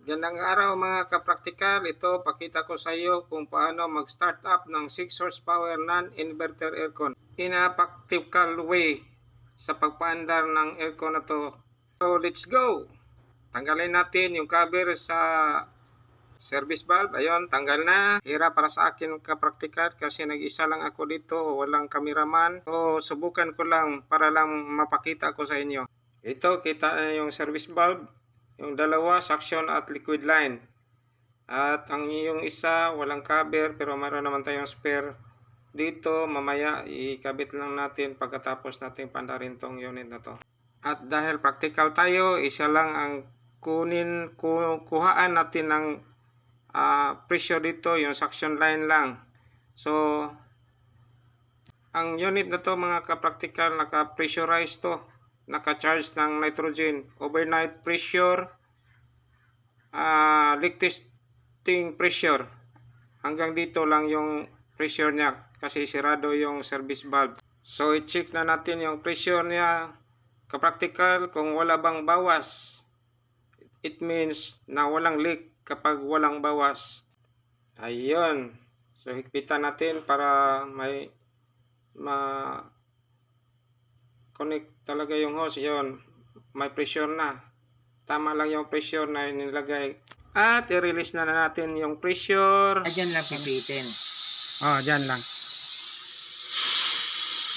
Gandang araw mga kapraktikal. Ito, pakita ko sa iyo kung paano mag-start up ng 6 horsepower non-inverter aircon in a practical way sa pagpaandar ng aircon na to. So, let's go! Tanggalin natin yung cover sa service valve. Ayun, tanggal na. Hira para sa akin kapraktikal kasi nag-isa lang ako dito. Walang kameraman. So, subukan ko lang para lang mapakita ko sa inyo. Ito, kita na yung service valve. Yung dalawa, suction at liquid line. At ang yung isa, walang cover pero mayroon naman tayong spare. Dito, mamaya ikabit lang natin pagkatapos natin pandarin tong unit na to. At dahil practical tayo, isa lang ang kuhaan natin ng pressure dito, yung suction line lang. So, ang unit na to mga ka-practical, naka-pressurize to. Naka-charge ng nitrogen, overnight pressure, leak testing pressure. Hanggang dito lang yung pressure niya kasi sirado yung service valve. So i-check na natin yung pressure niya ka-practical kung wala bang bawas. It means na walang leak kapag walang bawas. Ayun. So higpitan natin para may connect talaga yung hose. Yun, may pressure na, tama lang yung pressure na nilagay. At i-release na natin yung pressure. Diyan lang pipitin. Dyan lang.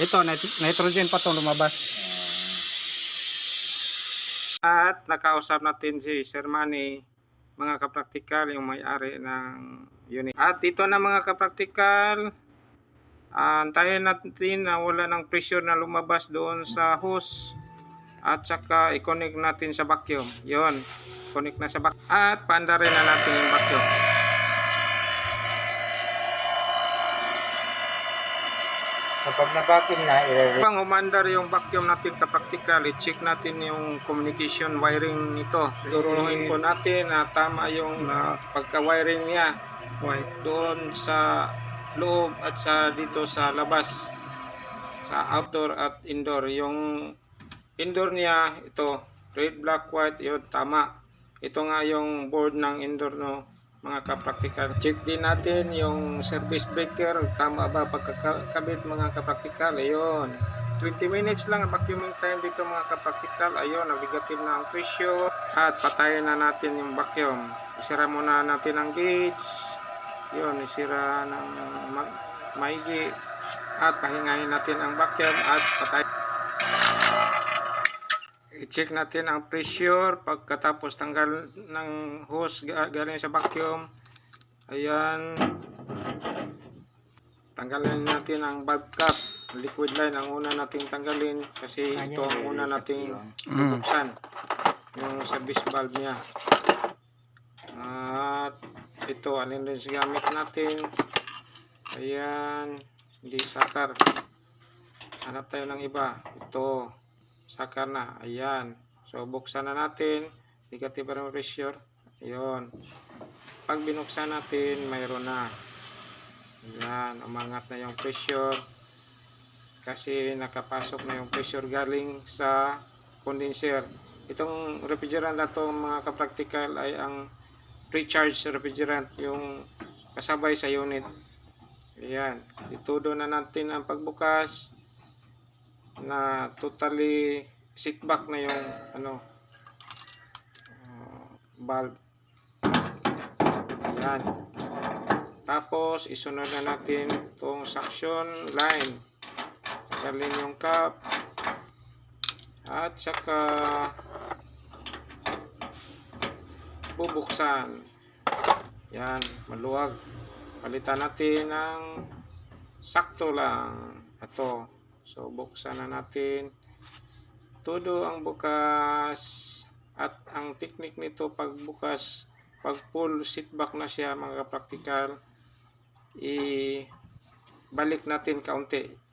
Ito, nitrogen pa itong lumabas. At nakausap natin si Sir Manny, mga kapraktikal, yung may-ari ng unit. At ito na mga kapraktikal, antayin natin na wala ng pressure na lumabas doon sa hose at saka i-connect natin sa vacuum. Yon, connect na sa vacuum at paandarin na natin yung vacuum. Kapag na-vacuum na, Pang umandar yung vacuum natin kapraktikal, i-check natin yung communication wiring nito. Turunuhin po natin na tama yung pagka-wiring niya doon sa loob at sa dito sa labas, sa outdoor at indoor. Yung indoor niya, ito red, black, white, yun tama. Ito nga yung board ng indoor, no mga kapraktikal. Check din natin yung service breaker, tama ba pagkakabit mga kapraktikal. Ayun, 20 minutes lang ang vacuuming time dito mga kapraktikal. Ayun, nabigative na ang pressure at patayin na natin yung vacuum. Isira muna natin ang gauge. Yun, isira ng maigi at pahingahin natin ang vacuum at patay. I-check natin ang pressure pagkatapos tanggal ng hose galing sa vacuum. Ayan, tanggalin natin ang valve cap. Liquid line ang una nating tanggalin kasi ito ang una nating bubuksan, yung service valve niya. At ito, alin din sa gamit natin. Ayan, hindi sakar. Hanap tayo ng iba. Ito, sakar na. Ayan. So, buksan na natin. Negative pressure. Ayan. Pag binuksan natin, mayroon na. Ayan, umangat na yung pressure. Kasi nakapasok na yung pressure galing sa condenser. Itong refrigerant na to mga kapraktikal ay ang pre-charge refrigerant, yung kasabay sa unit. Ayan, itudo na natin ang pagbukas na totally sit back na yung valve. Ayan, tapos isunod na natin itong suction line. Tanggalin yung cap at saka bubuksan. Yan, maluwag. Palitan natin ng sakto lang. Ito. So, buksan na natin. Todo ang bukas. At ang technique nito pagbukas, pag full sit back na siya mga practical, balik natin kaunti.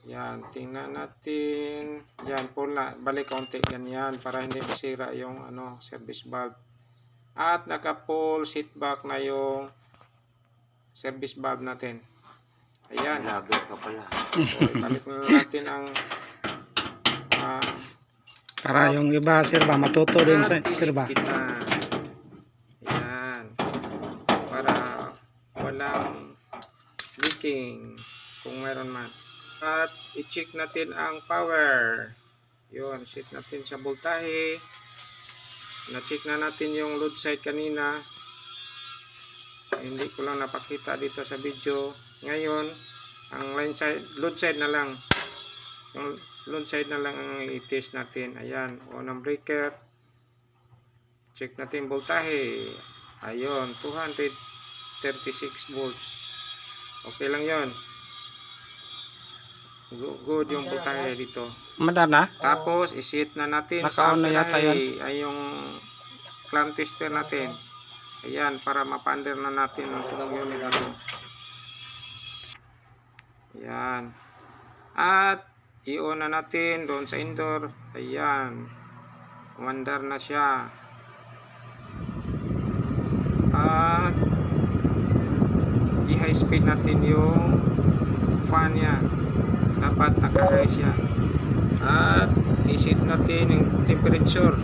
Yan, tingnan natin. Yan, full na. Balik kaunti. Ganyan, para hindi masira yung service valve. At naka-full sit back na yung service valve natin. Ayan. Lager ka pala. So, ibalik na natin ang para yung iba, sir ba, matuto din, sir ba? walang leaking kung mayroon man. At i-check natin ang power. Yun, set natin sa voltahe. Na-check na natin yung load side kanina. Hindi ko lang napakita dito sa video. Ngayon, ang line side, load side na lang. Yung load side na lang ang i-test natin. Ayan, unang breaker. Check natin voltahe. Ayun, 236 volts. Okay lang yon. Good yung voltahe dito. Madana? Tapos, isit na natin Naka-on na yata amperahe ay yung clamp tester natin. Ayan, para mapander na natin ang tulong unit natin. Ayan. At, i-on na natin doon sa indoor. Ayan. Umandar na siya. At, i-high speed natin yung fan niya. Dapat naka-high siya. At iset natin yung temperature.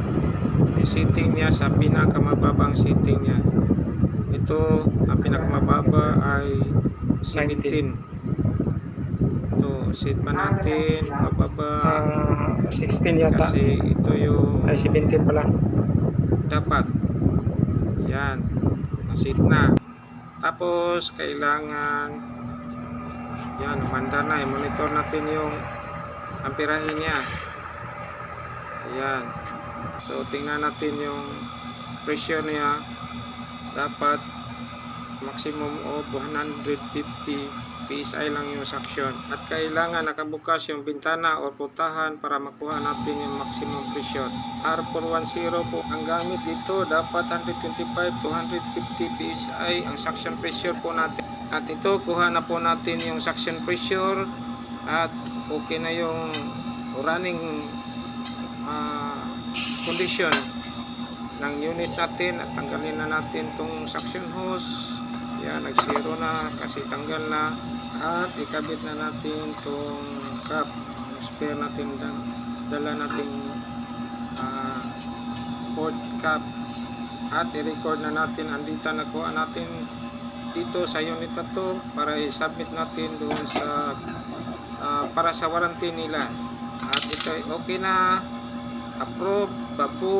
Yung setting niya sa pinakamababang setting niya. Ito, ang pinakamababa ay 17. Ito, set pa natin mababa 16 yata. kasi ito yung Ay, 17 pala. dapat. Yan, naset na. Tapos kailangan yan, umandar na. I-monitor natin yung amperahe niya. Ayan. So, tingnan natin yung pressure niya. Dapat maximum of 150 PSI lang yung suction. At kailangan nakabukas yung bintana o putahan para makuha natin yung maximum pressure. R410 po ang gamit dito. Dapat 125 to 150 PSI ang suction pressure po natin. At ito, kuha na po natin yung suction pressure at okay na yung running condition ng unit natin at tanggalin na natin tong suction hose. Yan, nag-zero na kasi tanggal na at ikabit na natin tong cap, spare natin dala nating port cap at i-record na natin ang data na kuha natin dito sa unit na to para i-submit natin doon sa para sa warranty nila. At ito okay na, approve, babu.